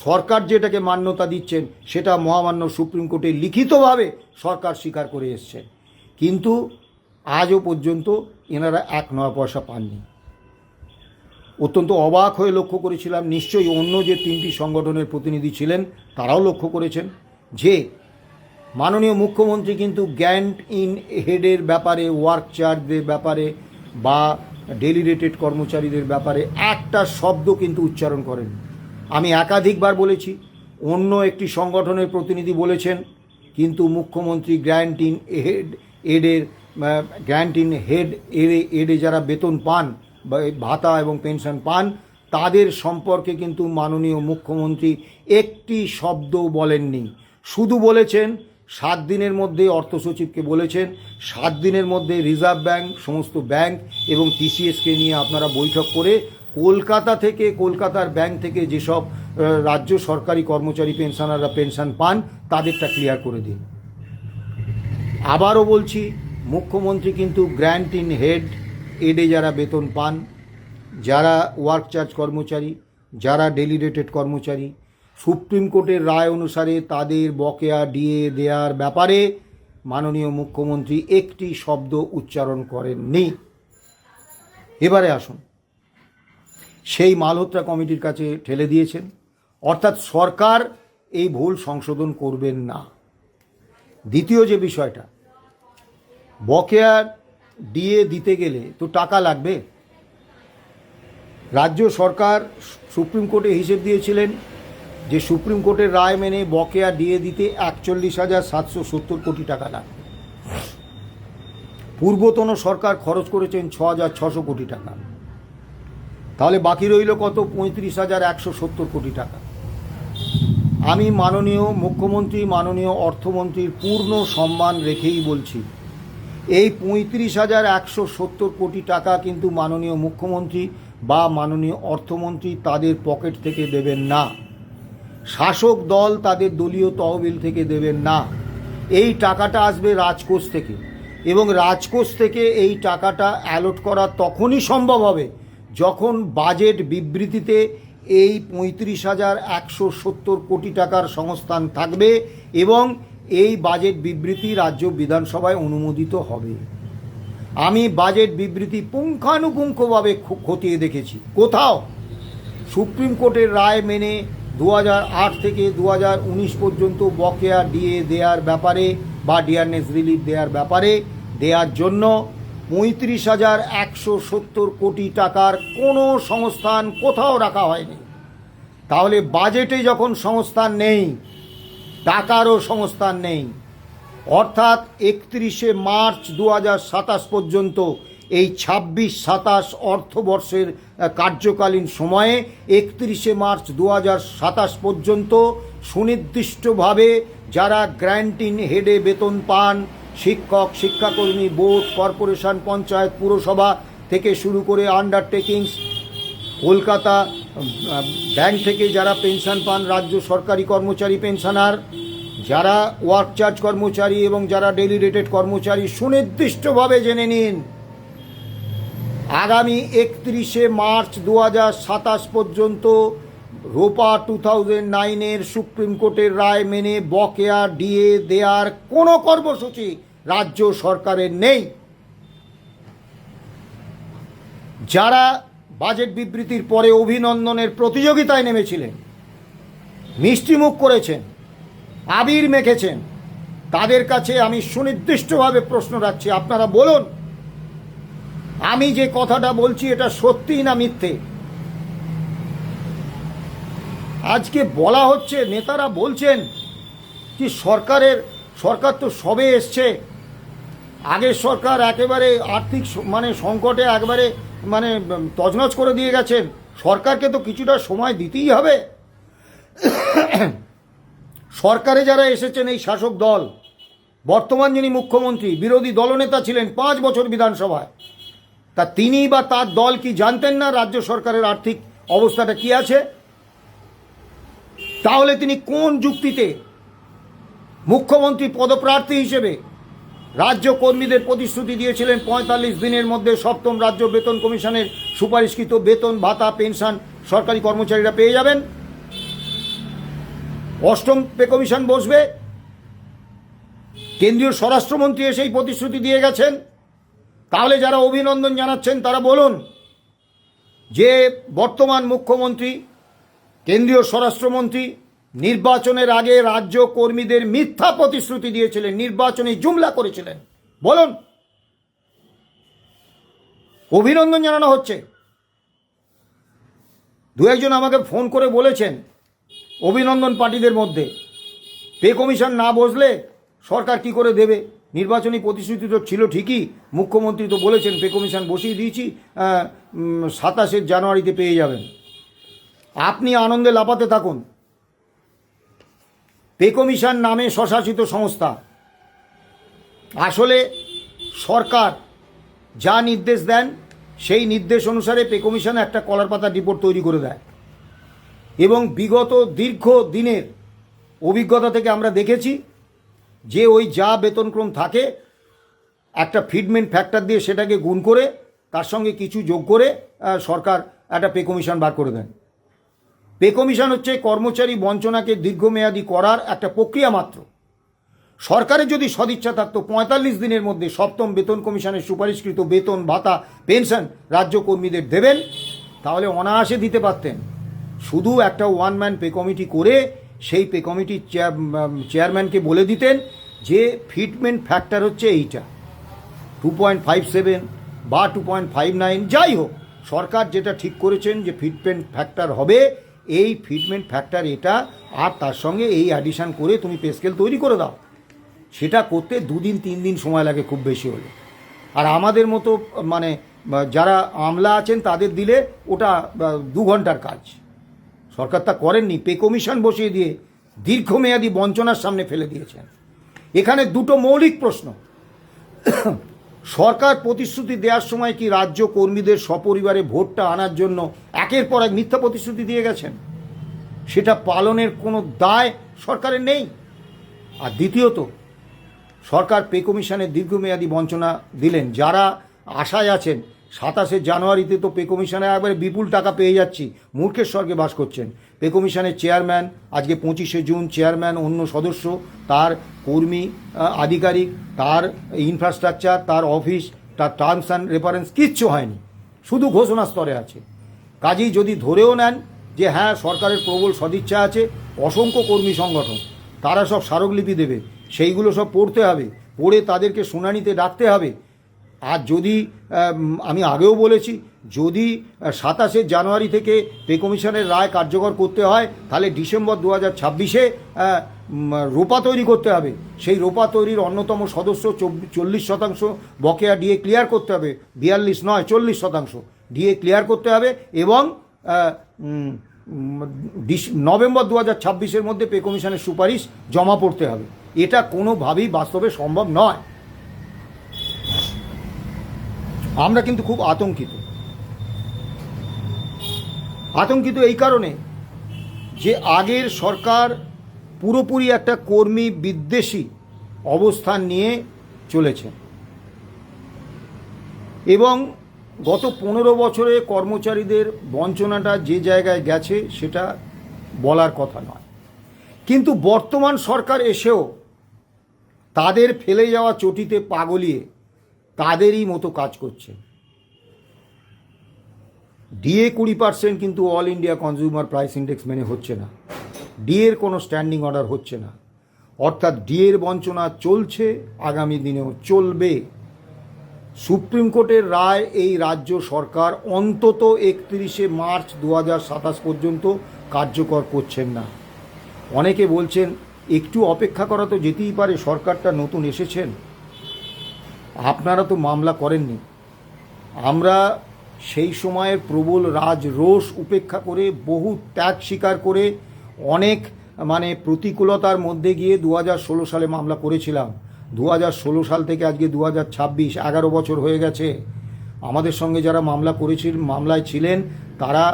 সরকার যেটাকে মান্যতা দিচ্ছেন সেটা মহামান্য সুপ্রিম কোর্টে লিখিতভাবে সরকার স্বীকার করে এসছেন, কিন্তু আজও পর্যন্ত এনারা 1 পয়সা পাননি। অত্যন্ত অবাক হয়ে লক্ষ্য করেছিলাম, নিশ্চয়ই অন্য যে 3টি সংগঠনের প্রতিনিধি ছিলেন তারাও লক্ষ্য করেছেন যে মাননীয় মুখ্যমন্ত্রী কিন্তু গ্র্যান্ট ইন হেডের ব্যাপারে, ওয়ার্ক চার্জের ব্যাপারে বা ডেলি রেটেড কর্মচারীদের ব্যাপারে একটা শব্দ কিন্তু উচ্চারণ করেন। আমি একাধিকবার বলেছি, অন্য একটি সংগঠনের প্রতিনিধি বলেছেন, কিন্তু মুখ্যমন্ত্রী গ্র্যান্ট ইন হেড এডে যারা বেতন পান বা ভাতা এবং পেনশন পান তাদের সম্পর্কে কিন্তু মাননীয় মুখ্যমন্ত্রী একটি শব্দ বলেননি। শুধু বলেছেন 7 দিনের মধ্যে, অর্থ সচিবকে বলেছেন 7 দিনের মধ্যে রিজার্ভ ব্যাংক, সমস্ত ব্যাংক এবং টিসিএসকে নিয়ে আপনারা বৈঠক করে কলকাতার ব্যাংক থেকে যেসব রাজ্য সরকারি কর্মচারী পেনশনাররা পেনশন পান তাদেরটা ক্লিয়ার করে দিন। আবারও বলছি, মুখ্যমন্ত্রী কিন্তু গ্র্যান্ট ইন হেড এডে যারা বেতন পান, যারা ওয়ার্ক চার্জ কর্মচারী, যারা ডেলি রেটেড কর্মচারী, সুপ্রিম কোর্টের রায় অনুসারে তাদের বকেয়া ডিএ দেওয়ার ব্যাপারে মাননীয় মুখ্যমন্ত্রী একটি শব্দ উচ্চারণ করেননি। এবারে আসুন, সেই মালহোত্রা কমিটির কাছে ঠেলে দিয়েছেন, অর্থাৎ সরকার এই ভুল সংশোধন করবেন না। দ্বিতীয় যে বিষয়টা, বকেয়া ডিএ দিতে গেলে তো টাকা লাগবে। রাজ্য সরকার সুপ্রিম কোর্টে হিসেব দিয়েছিলেন যে সুপ্রিম কোর্টের রায় মেনে বকেয়া ডিএ দিতে 41,770 কোটি টাকা লাগবে। পূর্বতন সরকার খরচ করেছেন 6,600 কোটি টাকা, তাহলে বাকি রইল কত? 35,170 কোটি টাকা। আমি মাননীয় মুখ্যমন্ত্রী, মাননীয় অর্থমন্ত্রীর পূর্ণ সম্মান রেখেই বলছি, এই 35,170 কোটি টাকা কিন্তু মাননীয় মুখ্যমন্ত্রী বা মাননীয় অর্থমন্ত্রী তাদের পকেট থেকে দেবেন না, শাসক দল তাদের দলীয় তহবিল থেকে দেবেন না। এই টাকাটা আসবে রাজকোষ থেকে, এবং রাজকোষ থেকে এই টাকাটা অ্যালট করা তখনই সম্ভব হবে যখন বাজেট বিবৃতিতে এই 35,170 কোটি টাকার সংস্থান থাকবে এবং এই বাজেট বিবৃতি রাজ্য বিধানসভায় অনুমোদিত হবে। আমি বাজেট বিবৃতি পুঙ্খানুপুঙ্খভাবে খতিয়ে দেখেছি, কোথাও সুপ্রিম কোর্টের রায় মেনে 2008 থেকে 2019 পর্যন্ত বকেয়া ডিএ দেওয়ার ব্যাপারে বা ডিয়ারনেস রিলিফ দেওয়ার ব্যাপারে দেওয়ার জন্য 35,170 কোটি টাকার কোনো সংস্থান কোথাও রাখা হয়নি। তাহলে বাজেটে যখন সংস্থান নেই, টাকারও সংস্থান নেই, অর্থাৎ 31শে মার্চ 2027 পর্যন্ত এই 26-27 অর্থবর্ষের কার্যকালীন সময়ে 31শে মার্চ 2027 পর্যন্ত সুনির্দিষ্টভাবে যারা গ্র্যান্ট ইন হেডে বেতন পান, শিক্ষক, শিক্ষাকর্মী, বোর্ড, কর্পোরেশন, পঞ্চায়েত, পুরসভা থেকে শুরু করে আন্ডারটেকিংস, কলকাতা ব্যাংক থেকে যারা পেনশন পান, রাজ্য সরকারি কর্মচারী পেনশনার, যারা ওয়ার্ক চার্জ কর্মচারী এবং যারা ডেলি রেটেড কর্মচারী, সুনির্দিষ্টভাবে জেনে নিন আগামী 31শে মার্চ 2027 পর্যন্ত রোপা 2009-এর সুপ্রিম কোর্টের রায় মেনে বকেয়া ডিএ দেওয়ার কোনো কর্মসূচি রাজ্য সরকারের নেই। যারা বাজেট বিবৃতির পরে অভিনন্দনের প্রতিযোগিতায় নেমেছিলেন, মিষ্টিমুখ করেছেন, আবির মেখেছেন, তাদের কাছে আমি সুনির্দিষ্টভাবে প্রশ্ন রাখছি, আপনারা বলুন আমি যে কথাটা বলছি এটা সত্যি না মিথ্যে? আজকে বলা হচ্ছে, নেতারা বলছেন কি সরকার তো সবে এসছে, আগের সরকার একেবারে আর্থিক সংকটে একবারে তছনছ করে দিয়ে গেছেন, সরকারকে তো কিছুটা সময় দিতেই হবে। সরকারে যারা এসেছেন এই শাসক দল, বর্তমান যিনি মুখ্যমন্ত্রী, বিরোধী দলনেতা ছিলেন 5 বছর বিধানসভায়, তা তিনি বা তার দল কি জানতেন না রাজ্য সরকারের আর্থিক অবস্থাটা কি আছে? তাহলে তিনি কোন যুক্তিতে মুখ্যমন্ত্রী পদপ্রার্থী হিসেবে রাজ্য কর্মীদের প্রতিশ্রুতি দিয়েছিলেন ৪৫ দিনের মধ্যে সপ্তম রাজ্য বেতন কমিশনের সুপারিশকৃত বেতন ভাতা পেনশন সরকারি কর্মচারীরা পেয়ে যাবেন। অষ্টম পে কমিশন বসবে। কেন্দ্রীয় স্বরাষ্ট্রমন্ত্রী সেই প্রতিশ্রুতি দিয়ে গেছেন। তাহলে যারা অভিনন্দন জানাচ্ছেন তারা বলুন যে বর্তমান মুখ্যমন্ত্রী, কেন্দ্রীয় স্বরাষ্ট্রমন্ত্রী নির্বাচনের আগে রাজ্য কর্মীদের মিথ্যা প্রতিশ্রুতি দিয়েছিলেন, নির্বাচনে জুমলা করেছিলেন। বলুন, অভিনন্দন জানানো হচ্ছে। দু একজন আমাকে ফোন করে বলেছেন অভিনন্দন পার্টিদের মধ্যে, পে কমিশন না বসলে সরকার কি করে দেবে? নির্বাচনী প্রতিশ্রুতি তো ছিল ঠিকই, মুখ্যমন্ত্রী তো বলেছেন পে কমিশন বসিয়ে দিয়েছি, ২৭শে জানুয়ারিতে পেয়ে যাবেন। আপনি আনন্দে লাফাতে থাকুন। পে কমিশন নামে স্বশাসিত সংস্থা, আসলে সরকার যা নির্দেশ দেন সেই নির্দেশ অনুসারে পে কমিশন একটা কলার পাতা রিপোর্ট তৈরি করে দেয়। এবং বিগত দীর্ঘ দিনের অভিজ্ঞতা থেকে আমরা দেখেছি যে ওই যা বেতনক্রম থাকে একটা ফিটমেন্ট ফ্যাক্টর দিয়ে সেটাকে গুণ করে তার সঙ্গে কিছু যোগ করে সরকার একটা পে কমিশন বার করে দেন। পে কমিশন হচ্ছে কর্মচারী বঞ্চনাকে দীর্ঘমেয়াদী করার একটা প্রক্রিয়া মাত্র। সরকারের যদি সদিচ্ছা থাকতো ৪৫ দিনের মধ্যে সপ্তম বেতন কমিশনের সুপারিশকৃত বেতন ভাতা পেনশন রাজ্য কর্মীদের দেবেন, তাহলে অনায়াসে দিতে পারতেন। শুধু একটা ওয়ান ম্যান পে কমিটি করে সেই পে কমিটির চেয়ারম্যানকে বলে দিতেন যে ফিটমেন্ট ফ্যাক্টর হচ্ছে এইটা 2.57 বা 2.59, যাই হোক সরকার যেটা ঠিক করেছেন যে ফিটমেন্ট ফ্যাক্টর হবে, এই ফিটমেন্ট ফ্যাক্টর এটা, আর তার সঙ্গে এই অ্যাডিশন করে তুমি পে স্কেল তৈরি করে দাও। সেটা করতে 2 দিন 3 দিন সময় লাগে খুব বেশি হলে। আর আমাদের মতো মানে যারা আমলা আছেন তাদের দিলে ওটা 2 ঘন্টার কাজ। সরকার তা করেননি, পে কমিশন বসিয়ে দিয়ে দীর্ঘমেয়াদী বঞ্চনার সামনে ফেলে দিয়েছেন। এখানে দুটো মৌলিক প্রশ্ন। সরকার প্রতিশ্রুতি দেওয়ার সময় কি রাজ্য কর্মীদের সপরিবারে ভোটটা আনার জন্য একের পর এক মিথ্যা প্রতিশ্রুতি দিয়ে গেছেন? সেটা পালনের কোনো দায় সরকারের নেই। আর দ্বিতীয়ত, সরকার পে কমিশনের দীর্ঘমেয়াদী বঞ্চনা দিলেন। যারা আশায় আছেন ২৭শে জানুয়ারিতে তো পে কমিশনে একবারে বিপুল টাকা পেয়ে যাচ্ছি, মূর্খের স্বর্গে বাস করছেন। পে কমিশনের চেয়ারম্যান আজকে ২৫শে জুন, চেয়ারম্যান, অন্য সদস্য, তার কর্মী আধিকারিক, তার ইনফ্রাস্ট্রাকচার, তার অফিস, তার টার্মস অ্যান্ড রেফারেন্স কিচ্ছু হয়নি, শুধু ঘোষণা স্তরে আছে। কাজেই যদি ধরেও নেন যে হ্যাঁ সরকারের প্রবল সদিচ্ছা আছে, অসংখ্য কর্মী সংগঠন তারা সব স্মারকলিপি দেবে, সেইগুলো সব পড়তে হবে, পড়ে তাদেরকে শুনানিতে ডাকতে হবে। আর যদি আমি আগেও বলেছি, যদি ২৭শে জানুয়ারি থেকে পে কমিশনের রায় কার্যকর করতে হয়, তাহলে ডিসেম্বর ২০২৬-এ রোপা তৈরি করতে হবে। সেই রোপা তৈরির অন্যতম সদস্য 40% বকেয়া ডিএ ক্লিয়ার করতে হবে, 42 নয় 40% ডিএ ক্লিয়ার করতে হবে। এবং নভেম্বর ২০২৬-এর মধ্যে পে কমিশনের সুপারিশ জমা পড়তে হবে। এটা কোনোভাবেই বাস্তবে সম্ভব নয়। আমরা কিন্তু খুব আতঙ্কিত এই কারণে যে আগের সরকার পুরোপুরি একটা কর্মী বিদ্বেষী অবস্থান নিয়ে চলেছে এবং গত 15 বছরে কর্মচারীদের বঞ্চনাটা যে জায়গায় গেছে সেটা বলার কথা নয়। কিন্তু বর্তমান সরকার এসেও তাদের ফেলে যাওয়া চটিতে পা গলিয়ে তাদেরই মতো কাজ করছে। ডিএ 20% কিন্তু all India consumer price index মেনে হচ্ছে না, ডিএর কোনো স্ট্যান্ডিং অর্ডার হচ্ছে না। অর্থাৎ ডিএর বঞ্চনা চলছে, আগামী দিনেও চলবে। সুপ্রিম কোর্টের রায় এই রাজ্য সরকার অন্তত 31শে মার্চ 2027 পর্যন্ত কার্যকর করছেন না। অনেকে বলছেন একটু অপেক্ষা করা তো যেতেই পারে, সরকারটা নতুন এসেছেন, আপনারা তো মামলা করেননি। আমরা সেই সময়ের প্রবল রাজরোষ উপেক্ষা করে, বহু ত্যাগ স্বীকার করে, অনেক প্রতিকূলতার মধ্যে গিয়ে 2016 সালে মামলা করেছিলাম। 2016 সাল থেকে আজকে 2026, 11 বছর হয়ে গেছে। আমাদের সঙ্গে যারা মামলায় ছিলেন তারা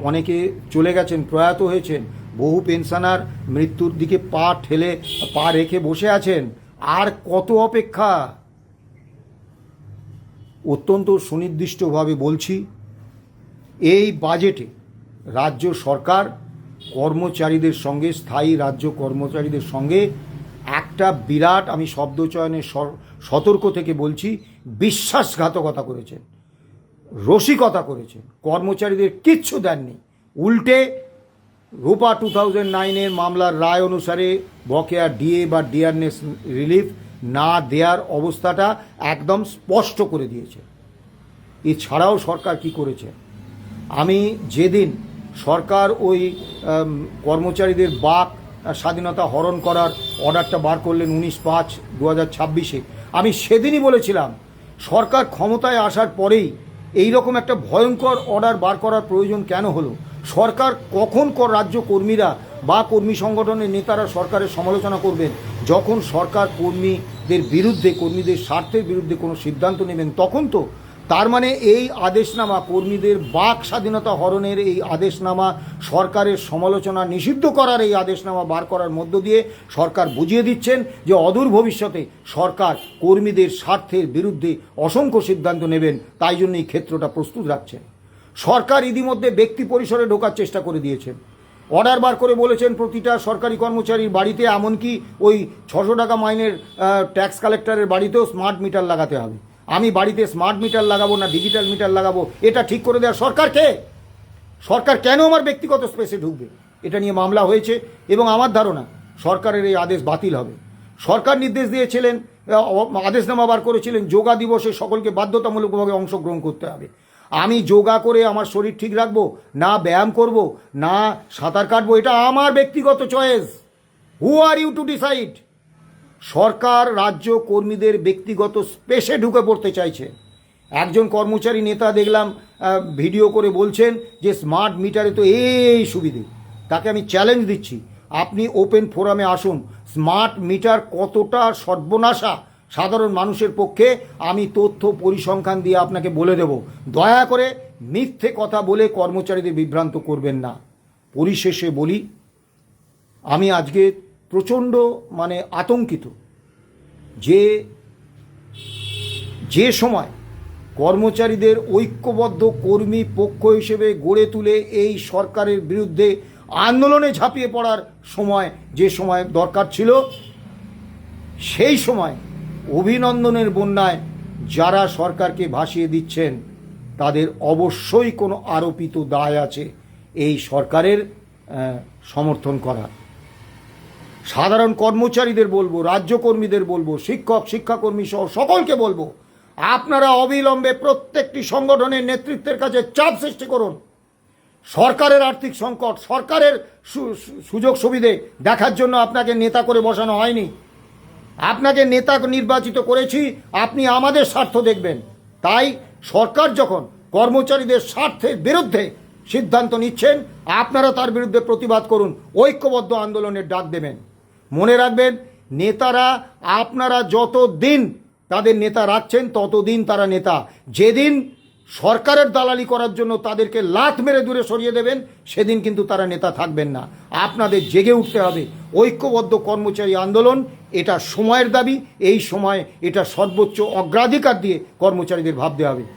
অনেকে চলে গেছেন, প্রয়াত হয়েছেন। বহু পেনশনার মৃত্যুর দিকে পা রেখে বসে আছেন। আর কত অপেক্ষা? অত্যন্ত সুনির্দিষ্টভাবে বলছি, এই বাজেটে রাজ্য সরকার কর্মচারীদের সঙ্গে, স্থায়ী রাজ্য কর্মচারীদের সঙ্গে একটা বিরাট, আমি শব্দচয়নে সতর্ক থেকে বলছি, বিশ্বাসঘাতকতা করেছেন, রসিকতা করেছেন। কর্মচারীদের কিচ্ছু দেননি, উল্টে রূপা 2009-এর মামলার রায় অনুসারে বকেয়া ডিএ বা ডিয়ারনেস রিলিফ না দেওয়ার অবস্থাটা একদম স্পষ্ট করে দিয়েছে। এছাড়াও সরকার কি করেছে, আমি যেদিন সরকার ওই কর্মচারীদের বাক স্বাধীনতা হরণ করার অর্ডারটা বার করলেন 19/5/2026, আমি সেদিনই বলেছিলাম সরকার ক্ষমতায় আসার পরেই এই রকম একটা ভয়ঙ্কর অর্ডার বার করার প্রয়োজন কেন হলো। সরকার কখন রাজ্য কর্মীরা বা কর্মী সংগঠনের নেতারা সরকারের সমালোচনা করবেন? যখন সরকার কর্মীদের বিরুদ্ধে, কর্মীদের স্বার্থের বিরুদ্ধে কোনো সিদ্ধান্ত নেবেন তখন তো। তার মানে এই আদেশনামা, কর্মীদের বাক স্বাধীনতা হরণের এই আদেশনামা, সরকারের সমালোচনা নিষিদ্ধ করার এই আদেশনামা বার করার মধ্য দিয়ে সরকার বুঝিয়ে দিচ্ছেন যে অদূর ভবিষ্যতে সরকার কর্মীদের স্বার্থের বিরুদ্ধে অসংখ্য সিদ্ধান্ত নেবেন, তাই জন্য এই ক্ষেত্রটা প্রস্তুত রাখছেন। সরকার ইতিমধ্যে ব্যক্তি পরিসরে ঢোকার চেষ্টা করে দিয়েছেন, অর্ডার বার করে বলেছেন প্রতিটা সরকারি কর্মচারীর বাড়িতে, এমনকি ওই 600 টাকা মাইনের ট্যাক্স কালেক্টরের বাড়িতেও স্মার্ট মিটার লাগাতে হবে। আমি বাড়িতে স্মার্ট মিটার লাগাবো না ডিজিটাল মিটার লাগাবো, এটা ঠিক করে দেওয়ার সরকার কে? সরকার কেন আমার ব্যক্তিগত স্পেসে ঢুকবে? এটা নিয়ে মামলা হয়েছে এবং আমার ধারণা সরকারের এই আদেশ বাতিল হবে। সরকার নির্দেশ দিয়েছিলেন, আদেশনামা বার করেছিলেন, যোগা দিবসে সকলকে বাধ্যতামূলকভাবে অংশগ্রহণ করতে হবে। আমি যোগা করে আমার শরীর ঠিক রাখবো না, ব্যায়াম করব না, সাঁতার কাটবো, এটা আমার ব্যক্তিগত choice. Who are you to decide? সরকার রাজ্য কর্মীদের ব্যক্তিগত স্পেসে ঢুকে পড়তে চাইছে। একজন কর্মচারী নেতা দেখলাম ভিডিও করে বলছেন যে স্মার্ট মিটারে তো এই সুবিধে। তাকে আমি চ্যালেঞ্জ দিচ্ছি, আপনি ওপেন ফোরামে আসুন, স্মার্ট মিটার কতটা সর্বনাশা সাধারণ মানুষের পক্ষে আমি তথ্য পরিসংখ্যান দিয়ে আপনাকে বলে দেব। দয়া করে মিথ্যে কথা বলে কর্মচারীদের বিভ্রান্ত করবেন না। পরিশেষে বলি, আমি আজকে প্রচণ্ড আতঙ্কিত যে সময় কর্মচারীদের ঐক্যবদ্ধ কর্মী পক্ষ হিসেবে গড়ে তুলে এই সরকারের বিরুদ্ধে আন্দোলনে ঝাঁপিয়ে পড়ার সময়, যে সময় দরকার ছিল, সেই সময় অভিনন্দনের বন্যায় যারা সরকারকে ভাসিয়ে দিচ্ছেন তাদের অবশ্যই কোনো আরোপিত দায় আছে এই সরকারের সমর্থন করা। সাধারণ কর্মচারীদের বলবো, রাজ্য কর্মীদের বলবো, শিক্ষক শিক্ষাকর্মী সহ সকলকে বলবো, আপনারা অবিলম্বে প্রত্যেকটি সংগঠনের নেতৃত্বের কাছে চাপ সৃষ্টি করুন। সরকারের আর্থিক সংকট, সরকারের সুযোগ সুবিধে দেখার জন্য আপনাকে নেতা করে বসানো হয়নি। আপনাকে নেতা নির্বাচিত করেছি, আপনি আমাদের স্বার্থ দেখবেন। তাই সরকার যখন কর্মচারীদের স্বার্থের বিরুদ্ধে সিদ্ধান্ত নিচ্ছেন, আপনারা তার বিরুদ্ধে প্রতিবাদ করুন, ঐক্যবদ্ধ আন্দোলনের ডাক দেবেন। মনে রাখবেন, নেতারা, আপনারা যতদিন তাদের নেতা রাখছেন ততদিন তারা নেতা। যেদিন সরকারের দালালি করার জন্য তাদেরকে লাথ মেরে দূরে সরিয়ে দেবেন, সেদিন কিন্তু তারা নেতা থাকবেন না। আপনাদের জেগে উঠতে হবে। ঐক্যবদ্ধ কর্মচারী আন্দোলন এটা সময়ের দাবি, এই সময় এটা সর্বোচ্চ অগ্রাধিকার দিয়ে কর্মচারীদের ভাবতে হবে।